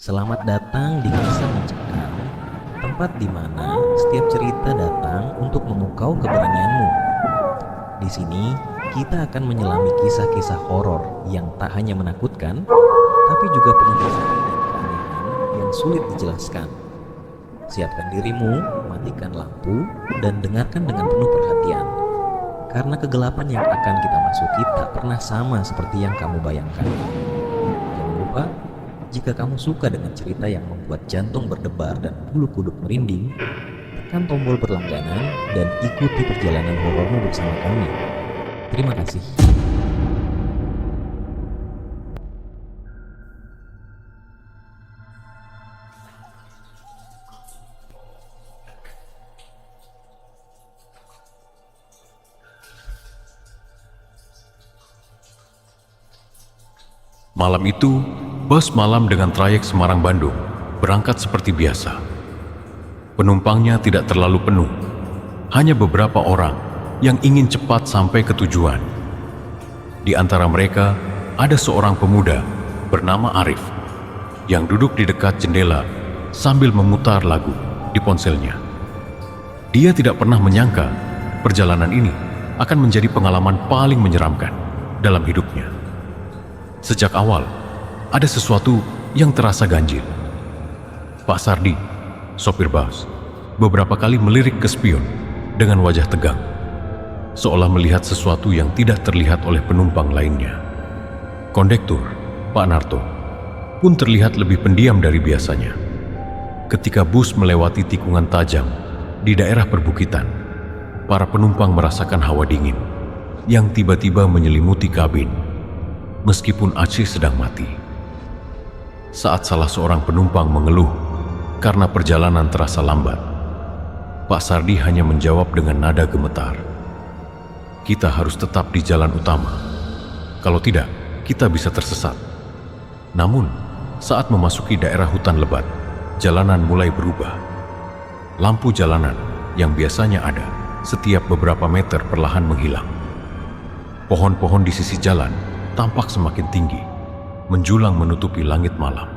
Selamat datang di Kisah Mencekam, tempat di mana setiap cerita datang untuk memukau keberanianmu. Di sini, kita akan menyelami kisah-kisah horor yang tak hanya menakutkan, tapi juga penuh misteri dan keanehan yang sulit dijelaskan. Siapkan dirimu, matikan lampu, dan dengarkan dengan penuh perhatian. Karena kegelapan yang akan kita masuki tak pernah sama seperti yang kamu bayangkan. Jangan lupa, jika kamu suka dengan cerita yang membuat jantung berdebar dan bulu kuduk merinding, tekan tombol berlangganan dan ikuti perjalanan horormu bersama kami. Terima kasih. Malam itu, bus malam dengan trayek Semarang-Bandung berangkat seperti biasa. Penumpangnya tidak terlalu penuh, hanya beberapa orang yang ingin cepat sampai ke tujuan. Di antara mereka, ada seorang pemuda bernama Arif yang duduk di dekat jendela sambil memutar lagu di ponselnya. Dia tidak pernah menyangka perjalanan ini akan menjadi pengalaman paling menyeramkan dalam hidupnya. Sejak awal, ada sesuatu yang terasa ganjil. Pak Sardi, sopir bus, beberapa kali melirik ke spion dengan wajah tegang, seolah melihat sesuatu yang tidak terlihat oleh penumpang lainnya. Kondektur, Pak Narto, pun terlihat lebih pendiam dari biasanya. Ketika bus melewati tikungan tajam di daerah perbukitan, para penumpang merasakan hawa dingin yang tiba-tiba menyelimuti kabin, meskipun AC sedang mati. Saat salah seorang penumpang mengeluh karena perjalanan terasa lambat, Pak Sardi hanya menjawab dengan nada gemetar, "Kita harus tetap di jalan utama. Kalau tidak, kita bisa tersesat." Namun, saat memasuki daerah hutan lebat, jalanan mulai berubah. Lampu jalanan yang biasanya ada setiap beberapa meter perlahan menghilang. Pohon-pohon di sisi jalan tampak semakin tinggi, menjulang menutupi langit malam.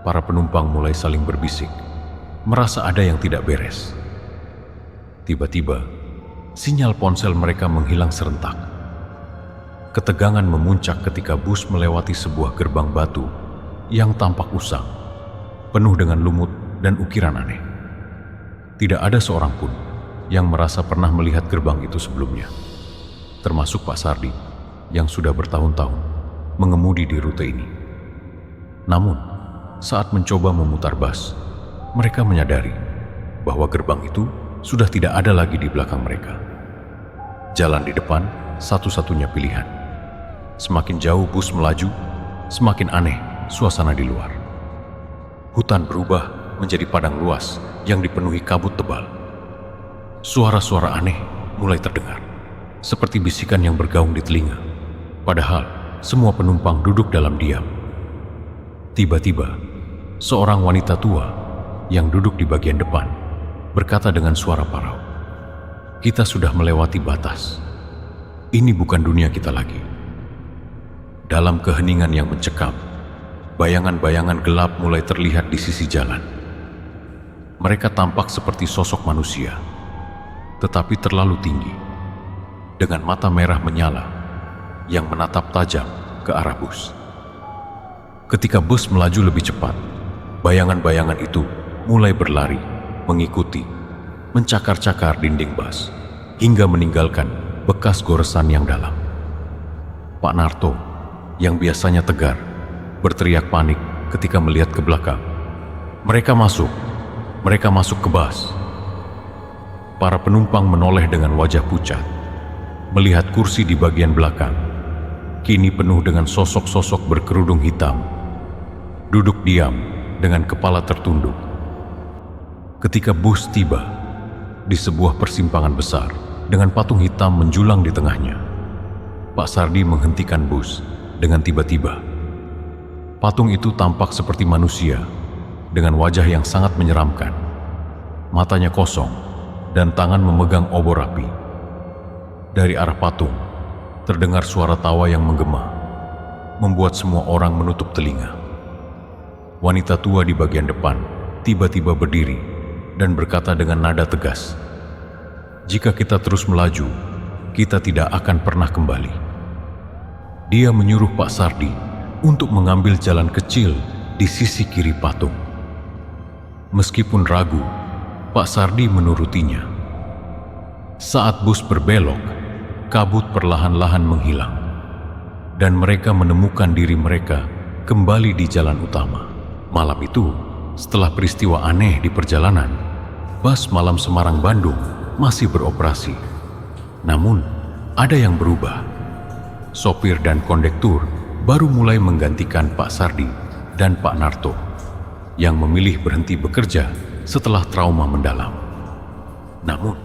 Para penumpang mulai saling berbisik, merasa ada yang tidak beres. Tiba-tiba, sinyal ponsel mereka menghilang serentak. Ketegangan memuncak ketika bus melewati sebuah gerbang batu yang tampak usang, penuh dengan lumut dan ukiran aneh. Tidak ada seorang pun yang merasa pernah melihat gerbang itu sebelumnya, termasuk Pak Sardi yang sudah bertahun-tahun mengemudi di rute ini. Namun, saat mencoba memutar bus, mereka menyadari bahwa gerbang itu sudah tidak ada lagi di belakang mereka. Jalan di depan satu-satunya pilihan. Semakin jauh bus melaju, semakin aneh suasana di luar. Hutan berubah menjadi padang luas yang dipenuhi kabut tebal. Suara-suara aneh mulai terdengar, seperti bisikan yang bergaung di telinga. Padahal, semua penumpang duduk dalam diam. Tiba-tiba, seorang wanita tua yang duduk di bagian depan berkata dengan suara parau, "Kita sudah melewati batas. Ini bukan dunia kita lagi." Dalam keheningan yang mencekam, bayangan-bayangan gelap mulai terlihat di sisi jalan. Mereka tampak seperti sosok manusia, tetapi terlalu tinggi, dengan mata merah menyala yang menatap tajam ke arah bus. Ketika bus melaju lebih cepat, bayangan-bayangan itu mulai berlari, mengikuti, mencakar-cakar dinding bus, hingga meninggalkan bekas goresan yang dalam. Pak Narto, yang biasanya tegar, berteriak panik ketika melihat ke belakang. Mereka masuk ke bus." Para penumpang menoleh dengan wajah pucat, melihat kursi di bagian belakang kini penuh dengan sosok-sosok berkerudung hitam, duduk diam dengan kepala tertunduk. Ketika bus tiba di sebuah persimpangan besar dengan patung hitam menjulang di tengahnya, Pak Sardi menghentikan bus dengan tiba-tiba. Patung itu tampak seperti manusia dengan wajah yang sangat menyeramkan, matanya kosong dan tangan memegang obor api. Dari arah patung terdengar suara tawa yang menggema, membuat semua orang menutup telinga. Wanita tua di bagian depan tiba-tiba berdiri dan berkata dengan nada tegas, "Jika kita terus melaju, kita tidak akan pernah kembali." Dia menyuruh Pak Sardi untuk mengambil jalan kecil di sisi kiri patung. Meskipun ragu, Pak Sardi menurutinya. Saat bus berbelok, kabut perlahan-lahan menghilang, dan mereka menemukan diri mereka kembali di jalan utama. Malam itu, setelah peristiwa aneh di perjalanan, bus malam Semarang Bandung masih beroperasi. Namun, ada yang berubah. Sopir dan kondektur baru mulai menggantikan Pak Sardi dan Pak Narto, yang memilih berhenti bekerja setelah trauma mendalam. Namun,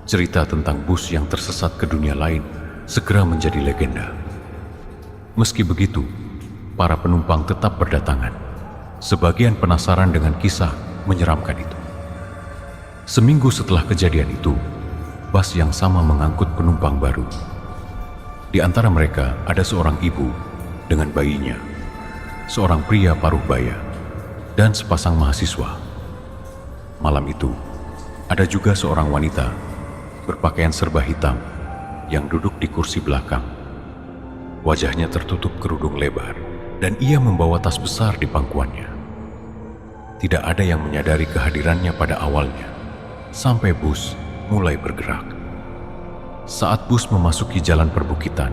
cerita tentang bus yang tersesat ke dunia lain segera menjadi legenda. Meski begitu, para penumpang tetap berdatangan. Sebagian penasaran dengan kisah menyeramkan itu. Seminggu setelah kejadian itu, bus yang sama mengangkut penumpang baru. Di antara mereka ada seorang ibu dengan bayinya, seorang pria paruh baya, dan sepasang mahasiswa. Malam itu, ada juga seorang wanita berpakaian serba hitam yang duduk di kursi belakang. Wajahnya tertutup kerudung lebar, dan ia membawa tas besar di pangkuannya. Tidak ada yang menyadari kehadirannya pada awalnya, sampai bus mulai bergerak. Saat bus memasuki jalan perbukitan,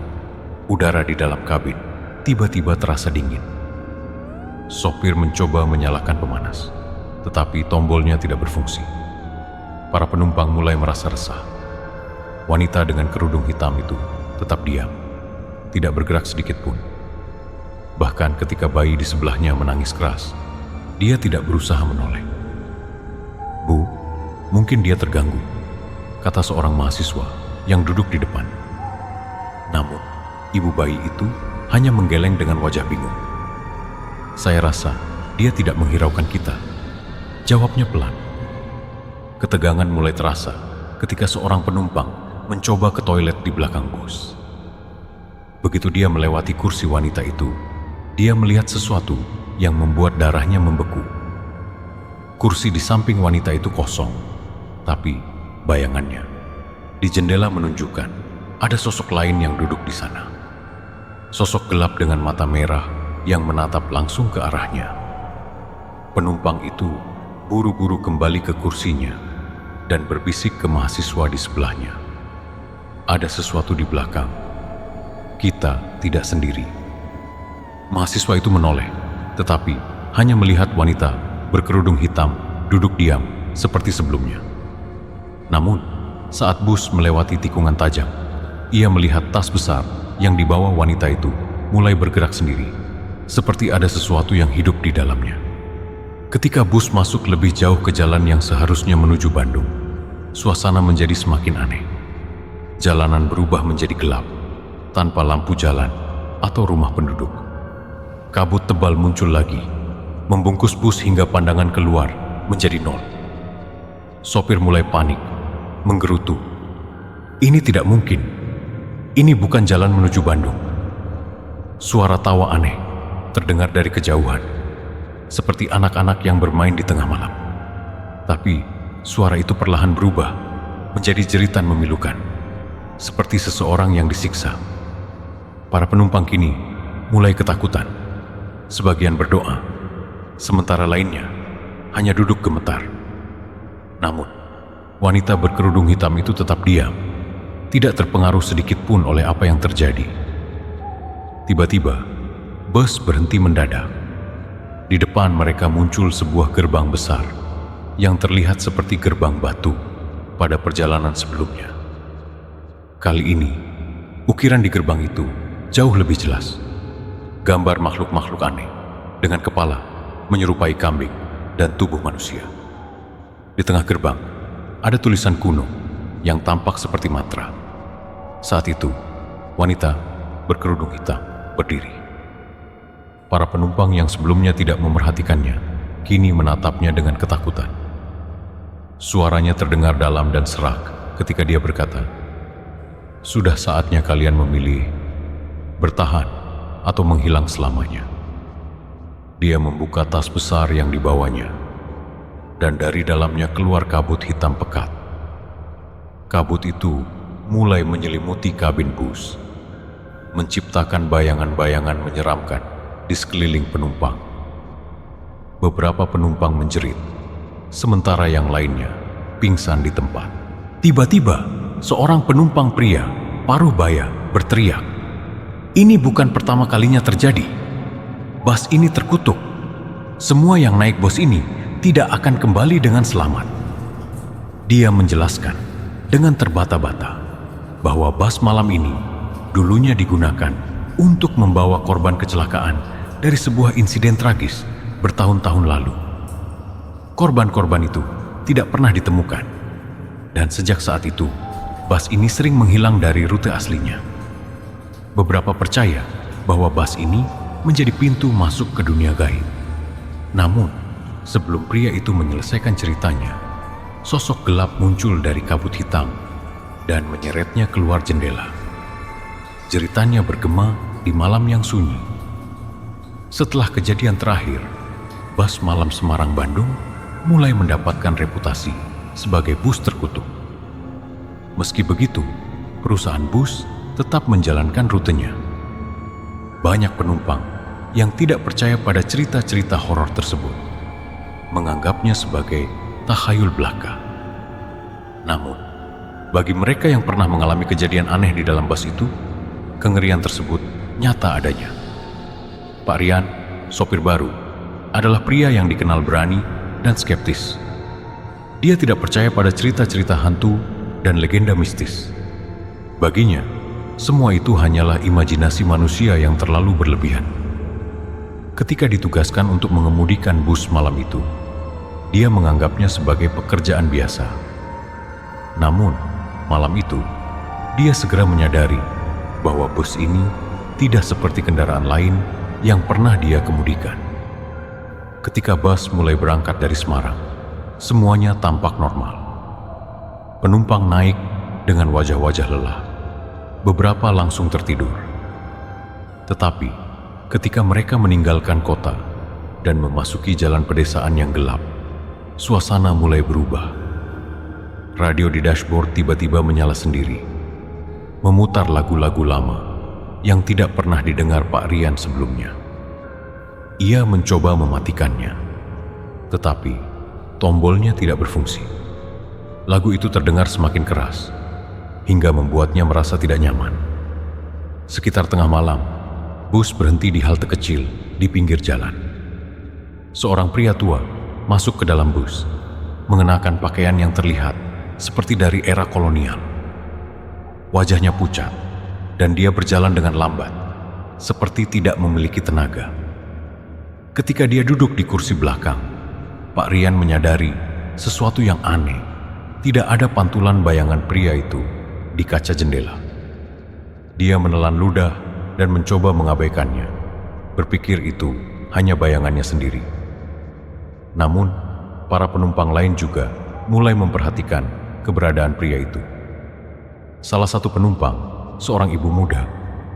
udara di dalam kabin tiba-tiba terasa dingin. Sopir mencoba menyalakan pemanas, tetapi tombolnya tidak berfungsi. Para penumpang mulai merasa resah. Wanita dengan kerudung hitam itu tetap diam, tidak bergerak sedikit pun. Bahkan ketika bayi di sebelahnya menangis keras, dia tidak berusaha menoleh. "Bu, mungkin dia terganggu," kata seorang mahasiswa yang duduk di depan. Namun, ibu bayi itu hanya menggeleng dengan wajah bingung. "Saya rasa dia tidak menghiraukan kita," jawabnya pelan. Ketegangan mulai terasa ketika seorang penumpang mencoba ke toilet di belakang bus. Begitu dia melewati kursi wanita itu, dia melihat sesuatu yang membuat darahnya membeku. Kursi di samping wanita itu kosong, tapi bayangannya di jendela menunjukkan ada sosok lain yang duduk di sana. Sosok gelap dengan mata merah yang menatap langsung ke arahnya. Penumpang itu buru-buru kembali ke kursinya dan berbisik ke mahasiswa di sebelahnya. "Ada sesuatu di belakang. Kita tidak sendiri." Mahasiswa itu menoleh, tetapi hanya melihat wanita berkerudung hitam duduk diam seperti sebelumnya. Namun, saat bus melewati tikungan tajam, ia melihat tas besar yang dibawa wanita itu mulai bergerak sendiri, seperti ada sesuatu yang hidup di dalamnya. Ketika bus masuk lebih jauh ke jalan yang seharusnya menuju Bandung, suasana menjadi semakin aneh. Jalanan berubah menjadi gelap, tanpa lampu jalan atau rumah penduduk. Kabut tebal muncul lagi, membungkus bus hingga pandangan keluar menjadi nol. Sopir mulai panik, menggerutu. "Ini tidak mungkin. Ini bukan jalan menuju Bandung." Suara tawa aneh terdengar dari kejauhan, seperti anak-anak yang bermain di tengah malam. Tapi suara itu perlahan berubah menjadi jeritan memilukan, seperti seseorang yang disiksa. Para penumpang kini mulai ketakutan. Sebagian berdoa, sementara lainnya hanya duduk gemetar. Namun, wanita berkerudung hitam itu tetap diam, tidak terpengaruh sedikit pun oleh apa yang terjadi. Tiba-tiba, bus berhenti mendadak. Di depan mereka muncul sebuah gerbang besar yang terlihat seperti gerbang batu pada perjalanan sebelumnya. Kali ini, ukiran di gerbang itu jauh lebih jelas. Gambar makhluk-makhluk aneh dengan kepala menyerupai kambing dan tubuh manusia. Di tengah gerbang ada tulisan kuno yang tampak seperti mantra. Saat itu, wanita berkerudung hitam berdiri. Para penumpang yang sebelumnya tidak memerhatikannya kini menatapnya dengan ketakutan. Suaranya terdengar dalam dan serak ketika dia berkata, "Sudah saatnya kalian memilih bertahan atau menghilang selamanya." Dia membuka tas besar yang dibawanya, dan dari dalamnya keluar kabut hitam pekat. Kabut itu mulai menyelimuti kabin bus, menciptakan bayangan-bayangan menyeramkan di sekeliling penumpang. Beberapa penumpang menjerit, sementara yang lainnya pingsan di tempat. Tiba-tiba, seorang penumpang pria paruh baya berteriak, "Ini bukan pertama kalinya terjadi. Bus ini terkutuk. Semua yang naik bus ini tidak akan kembali dengan selamat." Dia menjelaskan dengan terbata-bata bahwa bus malam ini dulunya digunakan untuk membawa korban kecelakaan dari sebuah insiden tragis bertahun-tahun lalu. Korban-korban itu tidak pernah ditemukan, dan sejak saat itu, bus ini sering menghilang dari rute aslinya. Beberapa percaya bahwa bus ini menjadi pintu masuk ke dunia gaib. Namun, sebelum pria itu menyelesaikan ceritanya, sosok gelap muncul dari kabut hitam dan menyeretnya keluar jendela. Jeritannya bergema di malam yang sunyi. Setelah kejadian terakhir, bus malam Semarang Bandung mulai mendapatkan reputasi sebagai bus terkutuk. Meski begitu, perusahaan bus tetap menjalankan rutenya. Banyak penumpang yang tidak percaya pada cerita-cerita horor tersebut menganggapnya sebagai takhayul belaka. Namun, bagi mereka yang pernah mengalami kejadian aneh di dalam bus itu, kengerian tersebut nyata adanya. Pak Rian, sopir baru, adalah pria yang dikenal berani dan skeptis. Dia tidak percaya pada cerita-cerita hantu dan legenda mistis. Baginya, semua itu hanyalah imajinasi manusia yang terlalu berlebihan. Ketika ditugaskan untuk mengemudikan bus malam itu, dia menganggapnya sebagai pekerjaan biasa. Namun, malam itu, dia segera menyadari bahwa bus ini tidak seperti kendaraan lain yang pernah dia kemudikan. Ketika bus mulai berangkat dari Semarang, semuanya tampak normal. Penumpang naik dengan wajah-wajah lelah. Beberapa langsung tertidur. Tetapi, ketika mereka meninggalkan kota dan memasuki jalan pedesaan yang gelap, suasana mulai berubah. Radio di dashboard tiba-tiba menyala sendiri, memutar lagu-lagu lama yang tidak pernah didengar Pak Rian sebelumnya. Ia mencoba mematikannya, tetapi tombolnya tidak berfungsi. Lagu itu terdengar semakin keras, hingga membuatnya merasa tidak nyaman. Sekitar tengah malam, bus berhenti di halte kecil di pinggir jalan. Seorang pria tua masuk ke dalam bus, mengenakan pakaian yang terlihat seperti dari era kolonial. Wajahnya pucat, dan dia berjalan dengan lambat, seperti tidak memiliki tenaga. Ketika dia duduk di kursi belakang, Pak Rian menyadari sesuatu yang aneh. Tidak ada pantulan bayangan pria itu di kaca jendela. Dia menelan ludah dan mencoba mengabaikannya, berpikir itu hanya bayangannya sendiri. Namun, para penumpang lain juga mulai memperhatikan keberadaan pria itu. Salah satu penumpang, seorang ibu muda,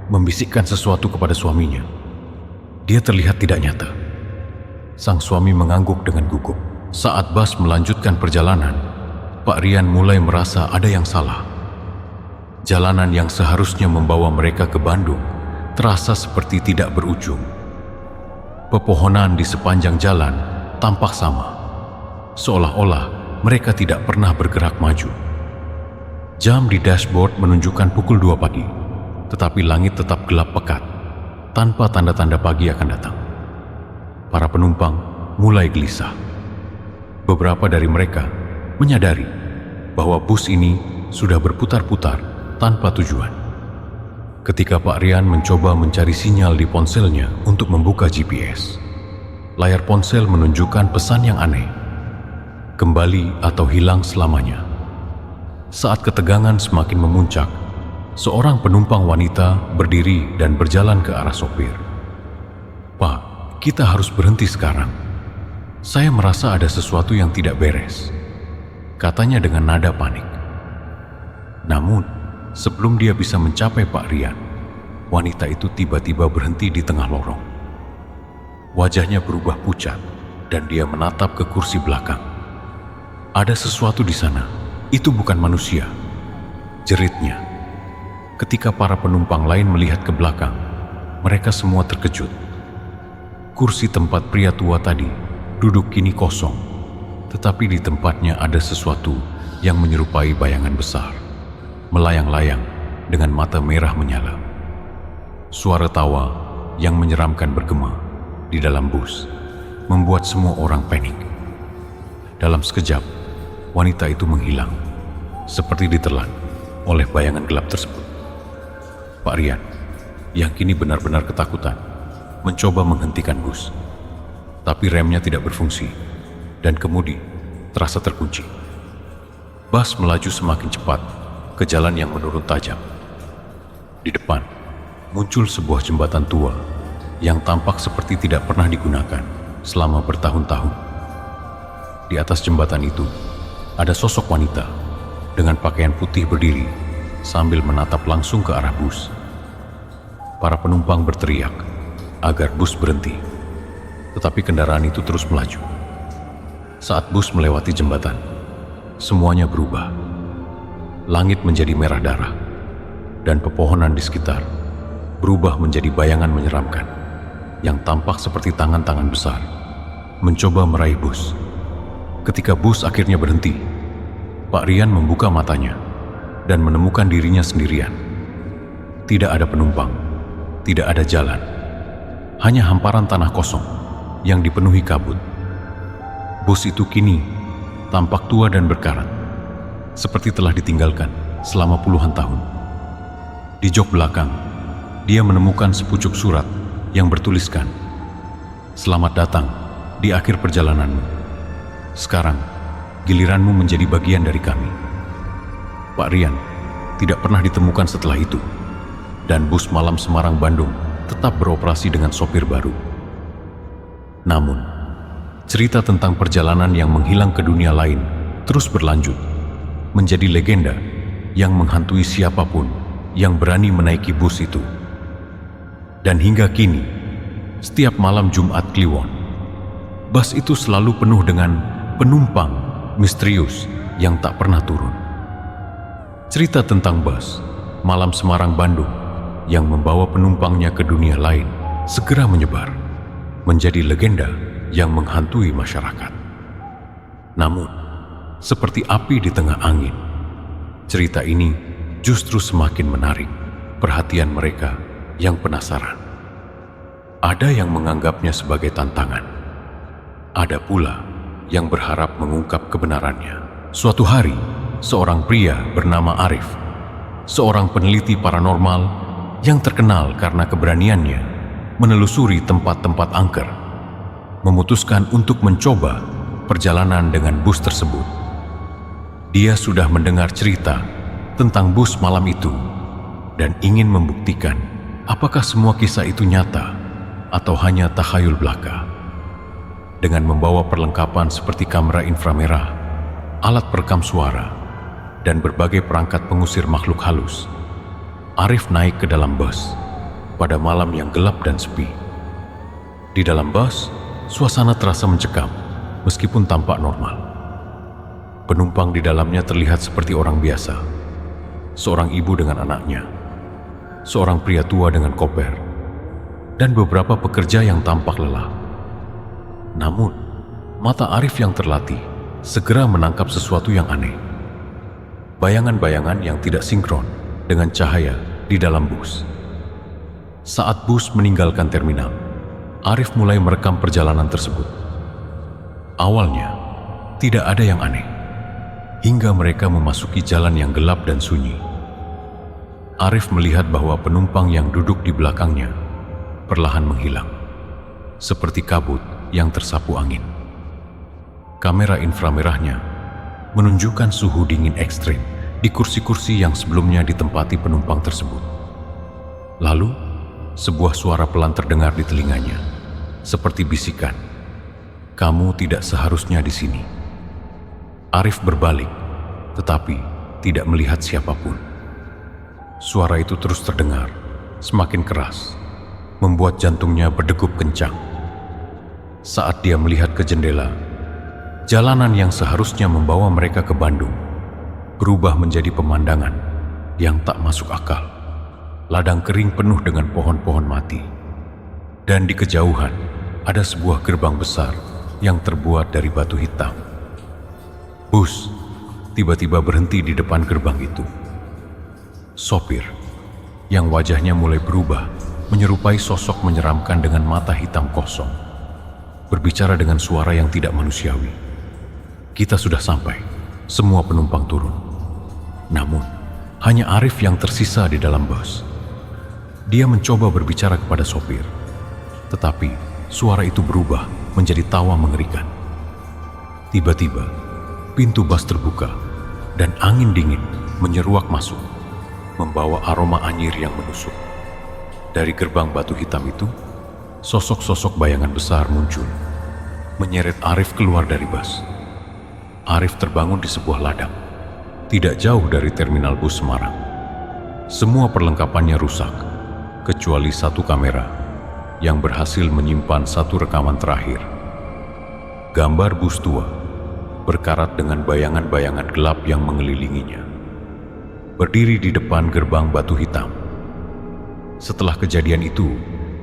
membisikkan sesuatu kepada suaminya. Dia terlihat tidak nyata. Sang suami mengangguk dengan gugup. Saat bus melanjutkan perjalanan, Pak Rian mulai merasa ada yang salah. Jalanan yang seharusnya membawa mereka ke Bandung terasa seperti tidak berujung. Pepohonan di sepanjang jalan tampak sama, seolah-olah mereka tidak pernah bergerak maju. Jam di dashboard menunjukkan pukul 2 pagi, tetapi langit tetap gelap pekat, tanpa tanda-tanda pagi akan datang. Para penumpang mulai gelisah. Beberapa dari mereka menyadari bahwa bus ini sudah berputar-putar tanpa tujuan. Ketika Pak Rian mencoba mencari sinyal di ponselnya untuk membuka GPS, layar ponsel menunjukkan pesan yang aneh: kembali atau hilang selamanya. Saat ketegangan semakin memuncak, seorang penumpang wanita berdiri dan berjalan ke arah sopir. "Pak, kita harus berhenti sekarang. Saya merasa ada sesuatu yang tidak beres," katanya dengan nada panik. Namun, sebelum dia bisa mencapai Pak Rian, wanita itu tiba-tiba berhenti di tengah lorong. Wajahnya berubah pucat dan dia menatap ke kursi belakang. Ada sesuatu di sana. Itu bukan manusia, jeritnya. Ketika para penumpang lain melihat ke belakang, mereka semua terkejut. Kursi tempat pria tua tadi duduk kini kosong, tetapi di tempatnya ada sesuatu yang menyerupai bayangan besar, melayang-layang dengan mata merah menyala. Suara tawa yang menyeramkan bergema di dalam bus membuat semua orang panik. Dalam sekejap, wanita itu menghilang, seperti ditelan oleh bayangan gelap tersebut. Pak Rian, yang kini benar-benar ketakutan, mencoba menghentikan bus. Tapi remnya tidak berfungsi, dan kemudi terasa terkunci. Bus melaju semakin cepat ke jalan yang menurun tajam. Di depan, muncul sebuah jembatan tua yang tampak seperti tidak pernah digunakan selama bertahun-tahun. Di atas jembatan itu, ada sosok wanita dengan pakaian putih berdiri sambil menatap langsung ke arah bus. Para penumpang berteriak agar bus berhenti, tetapi kendaraan itu terus melaju. Saat bus melewati jembatan, semuanya berubah. Langit menjadi merah darah, dan pepohonan di sekitar berubah menjadi bayangan menyeramkan yang tampak seperti tangan-tangan besar mencoba meraih bus. Ketika bus akhirnya berhenti, Pak Rian membuka matanya dan menemukan dirinya sendirian. Tidak ada penumpang, tidak ada jalan, hanya hamparan tanah kosong yang dipenuhi kabut. Bus itu kini tampak tua dan berkarat, seperti telah ditinggalkan selama puluhan tahun. Di jok belakang, dia menemukan sepucuk surat yang bertuliskan, "Selamat datang di akhir perjalananmu. Sekarang, giliranmu menjadi bagian dari kami." Pak Rian tidak pernah ditemukan setelah itu, dan bus malam Semarang Bandung tetap beroperasi dengan sopir baru. Namun, cerita tentang perjalanan yang menghilang ke dunia lain terus berlanjut, menjadi legenda yang menghantui siapapun yang berani menaiki bus itu. Dan hingga kini, setiap malam Jumat Kliwon, bus itu selalu penuh dengan penumpang misterius yang tak pernah turun. Cerita tentang bus malam Semarang Bandung yang membawa penumpangnya ke dunia lain segera menyebar, menjadi legenda yang menghantui masyarakat. Namun, seperti api di tengah angin, cerita ini justru semakin menarik perhatian mereka yang penasaran. Ada yang menganggapnya sebagai tantangan, ada pula yang berharap mengungkap kebenarannya. Suatu hari, seorang pria bernama Arif, seorang peneliti paranormal yang terkenal karena keberaniannya menelusuri tempat-tempat angker, memutuskan untuk mencoba perjalanan dengan bus tersebut. Dia sudah mendengar cerita tentang bus malam itu dan ingin membuktikan apakah semua kisah itu nyata atau hanya takhayul belaka. Dengan membawa perlengkapan seperti kamera inframerah, alat perekam suara, dan berbagai perangkat pengusir makhluk halus, Arif naik ke dalam bus pada malam yang gelap dan sepi. Di dalam bus, suasana terasa mencekam meskipun tampak normal. Penumpang di dalamnya terlihat seperti orang biasa. Seorang ibu dengan anaknya, seorang pria tua dengan koper, dan beberapa pekerja yang tampak lelah. Namun, mata Arif yang terlatih segera menangkap sesuatu yang aneh. Bayangan-bayangan yang tidak sinkron dengan cahaya di dalam bus. Saat bus meninggalkan terminal, Arif mulai merekam perjalanan tersebut. Awalnya, tidak ada yang aneh, hingga mereka memasuki jalan yang gelap dan sunyi. Arif melihat bahwa penumpang yang duduk di belakangnya perlahan menghilang, seperti kabut yang tersapu angin. Kamera inframerahnya menunjukkan suhu dingin ekstrim di kursi-kursi yang sebelumnya ditempati penumpang tersebut. Lalu, sebuah suara pelan terdengar di telinganya, seperti bisikan, "Kamu tidak seharusnya di sini." Arif berbalik, tetapi tidak melihat siapapun. Suara itu terus terdengar, semakin keras, membuat jantungnya berdegup kencang. Saat dia melihat ke jendela, jalanan yang seharusnya membawa mereka ke Bandung berubah menjadi pemandangan yang tak masuk akal. Ladang kering penuh dengan pohon-pohon mati, dan di kejauhan ada sebuah gerbang besar yang terbuat dari batu hitam. Bus tiba-tiba berhenti di depan gerbang itu. Sopir yang wajahnya mulai berubah menyerupai sosok menyeramkan dengan mata hitam kosong berbicara dengan suara yang tidak manusiawi. "Kita sudah sampai." Semua penumpang turun. Namun, hanya Arif yang tersisa di dalam bus. Dia mencoba berbicara kepada sopir, tetapi suara itu berubah menjadi tawa mengerikan. Tiba-tiba, pintu bus terbuka dan angin dingin menyeruak masuk, membawa aroma anyir yang menusuk. Dari gerbang batu hitam itu, sosok-sosok bayangan besar muncul, menyeret Arif keluar dari bus. Arif terbangun di sebuah ladang, tidak jauh dari terminal bus Semarang. Semua perlengkapannya rusak, kecuali satu kamera yang berhasil menyimpan satu rekaman terakhir. Gambar bus tua, berkarat dengan bayangan-bayangan gelap yang mengelilinginya, berdiri di depan gerbang batu hitam. Setelah kejadian itu,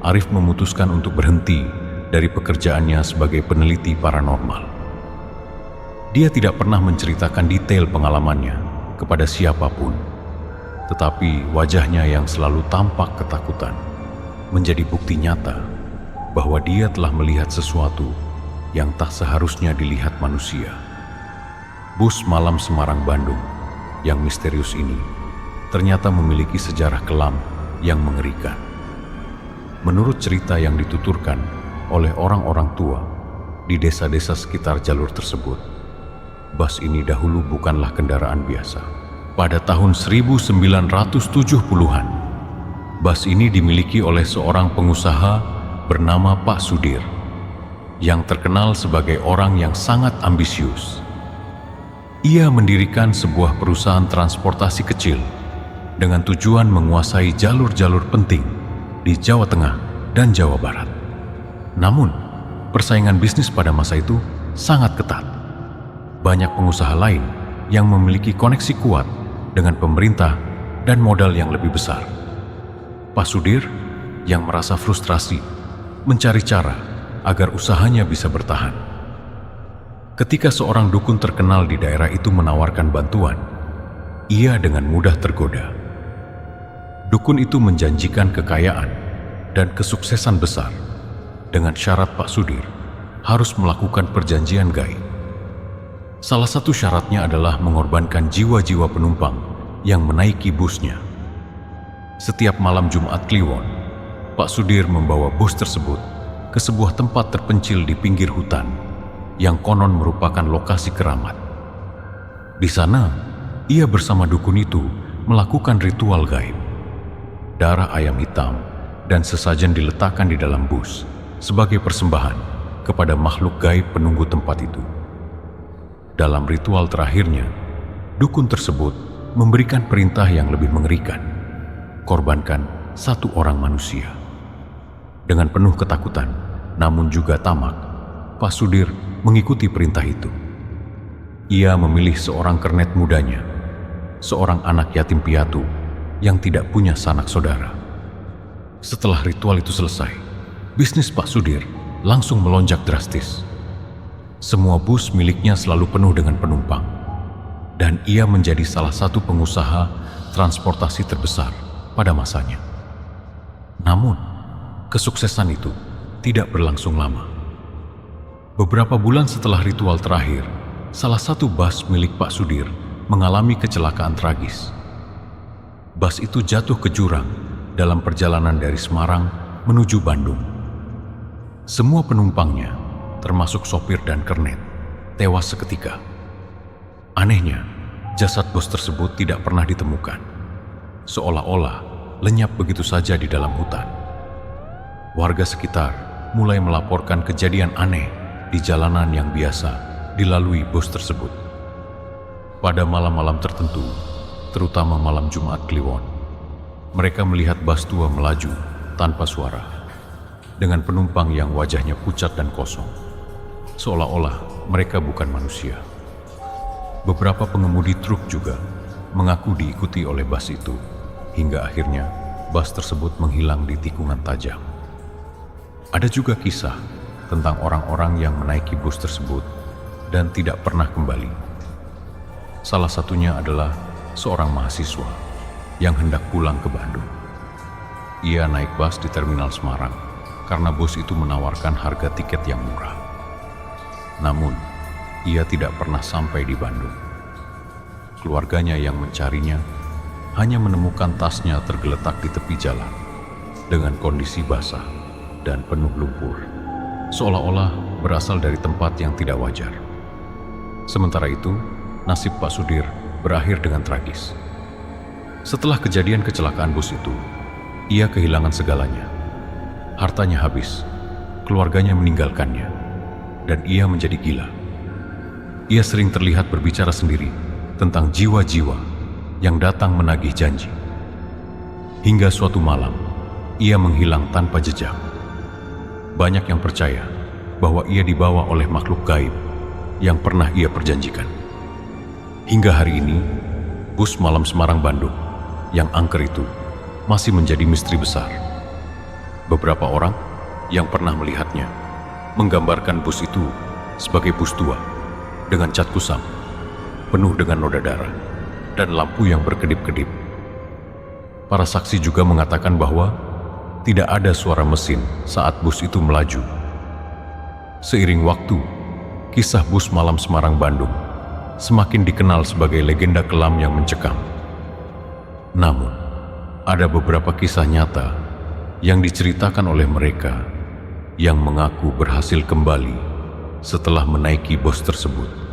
Arif memutuskan untuk berhenti dari pekerjaannya sebagai peneliti paranormal. Dia tidak pernah menceritakan detail pengalamannya kepada siapapun, tetapi wajahnya yang selalu tampak ketakutan menjadi bukti nyata bahwa dia telah melihat sesuatu yang tak seharusnya dilihat manusia. Bus malam Semarang-Bandung yang misterius ini ternyata memiliki sejarah kelam yang mengerikan. Menurut cerita yang dituturkan oleh orang-orang tua di desa-desa sekitar jalur tersebut, bus ini dahulu bukanlah kendaraan biasa. Pada tahun 1970-an, bus ini dimiliki oleh seorang pengusaha bernama Pak Sudir, yang terkenal sebagai orang yang sangat ambisius. Ia mendirikan sebuah perusahaan transportasi kecil dengan tujuan menguasai jalur-jalur penting di Jawa Tengah dan Jawa Barat. Namun, persaingan bisnis pada masa itu sangat ketat. Banyak pengusaha lain yang memiliki koneksi kuat dengan pemerintah dan modal yang lebih besar. Pak Sudir yang merasa frustrasi mencari cara agar usahanya bisa bertahan. Ketika seorang dukun terkenal di daerah itu menawarkan bantuan, ia dengan mudah tergoda. Dukun itu menjanjikan kekayaan dan kesuksesan besar dengan syarat Pak Sudir harus melakukan perjanjian gaib. Salah satu syaratnya adalah mengorbankan jiwa-jiwa penumpang yang menaiki busnya. Setiap malam Jumat Kliwon, Pak Sudir membawa bus tersebut ke sebuah tempat terpencil di pinggir hutan yang konon merupakan lokasi keramat. Di sana, ia bersama dukun itu melakukan ritual gaib. Darah ayam hitam dan sesajen diletakkan di dalam bus sebagai persembahan kepada makhluk gaib penunggu tempat itu. Dalam ritual terakhirnya, dukun tersebut memberikan perintah yang lebih mengerikan: korbankan satu orang manusia. Dengan penuh ketakutan, namun juga tamak, Pak Sudir mengikuti perintah itu. Ia memilih seorang kernet mudanya, seorang anak yatim piatu yang tidak punya sanak saudara. Setelah ritual itu selesai, bisnis Pak Sudir langsung melonjak drastis. Semua bus miliknya selalu penuh dengan penumpang, dan ia menjadi salah satu pengusaha transportasi terbesar pada masanya. Namun, kesuksesan itu tidak berlangsung lama. Beberapa bulan setelah ritual terakhir, salah satu bus milik Pak Sudir mengalami kecelakaan tragis. Bus itu jatuh ke jurang dalam perjalanan dari Semarang menuju Bandung. Semua penumpangnya, termasuk sopir dan kernet, tewas seketika. Anehnya, jasad bos tersebut tidak pernah ditemukan, seolah-olah lenyap begitu saja di dalam hutan. Warga sekitar mulai melaporkan kejadian aneh di jalanan yang biasa dilalui bus tersebut. Pada malam-malam tertentu, terutama malam Jumat Kliwon, mereka melihat bus tua melaju tanpa suara. dengan penumpang yang wajahnya pucat dan kosong, seolah-olah mereka bukan manusia. Beberapa pengemudi truk juga mengaku diikuti oleh bus itu, hingga akhirnya bus tersebut menghilang di tikungan tajam. Ada juga kisah tentang orang-orang yang menaiki bus tersebut dan tidak pernah kembali. Salah satunya adalah seorang mahasiswa yang hendak pulang ke Bandung. Ia naik bus di Terminal Semarang karena bus itu menawarkan harga tiket yang murah. Namun, ia tidak pernah sampai di Bandung. Keluarganya yang mencarinya hanya menemukan tasnya tergeletak di tepi jalan dengan kondisi basah dan penuh lumpur, seolah-olah berasal dari tempat yang tidak wajar. Sementara itu, nasib Pak Sudir berakhir dengan tragis. Setelah kejadian kecelakaan bus itu, ia kehilangan segalanya. Hartanya habis, keluarganya meninggalkannya, dan ia menjadi gila. Ia sering terlihat berbicara sendiri tentang jiwa-jiwa yang datang menagih janji. Hingga suatu malam, ia menghilang tanpa jejak. Banyak yang percaya bahwa ia dibawa oleh makhluk gaib yang pernah ia perjanjikan. Hingga hari ini, bus malam Semarang-Bandung yang angker itu masih menjadi misteri besar. Beberapa orang yang pernah melihatnya menggambarkan bus itu sebagai bus tua dengan cat kusam, penuh dengan noda darah, dan lampu yang berkedip-kedip. Para saksi juga mengatakan bahwa tidak ada suara mesin saat bus itu melaju. Seiring waktu, kisah bus malam Semarang-Bandung semakin dikenal sebagai legenda kelam yang mencekam. Namun, ada beberapa kisah nyata yang diceritakan oleh mereka yang mengaku berhasil kembali setelah menaiki bus tersebut.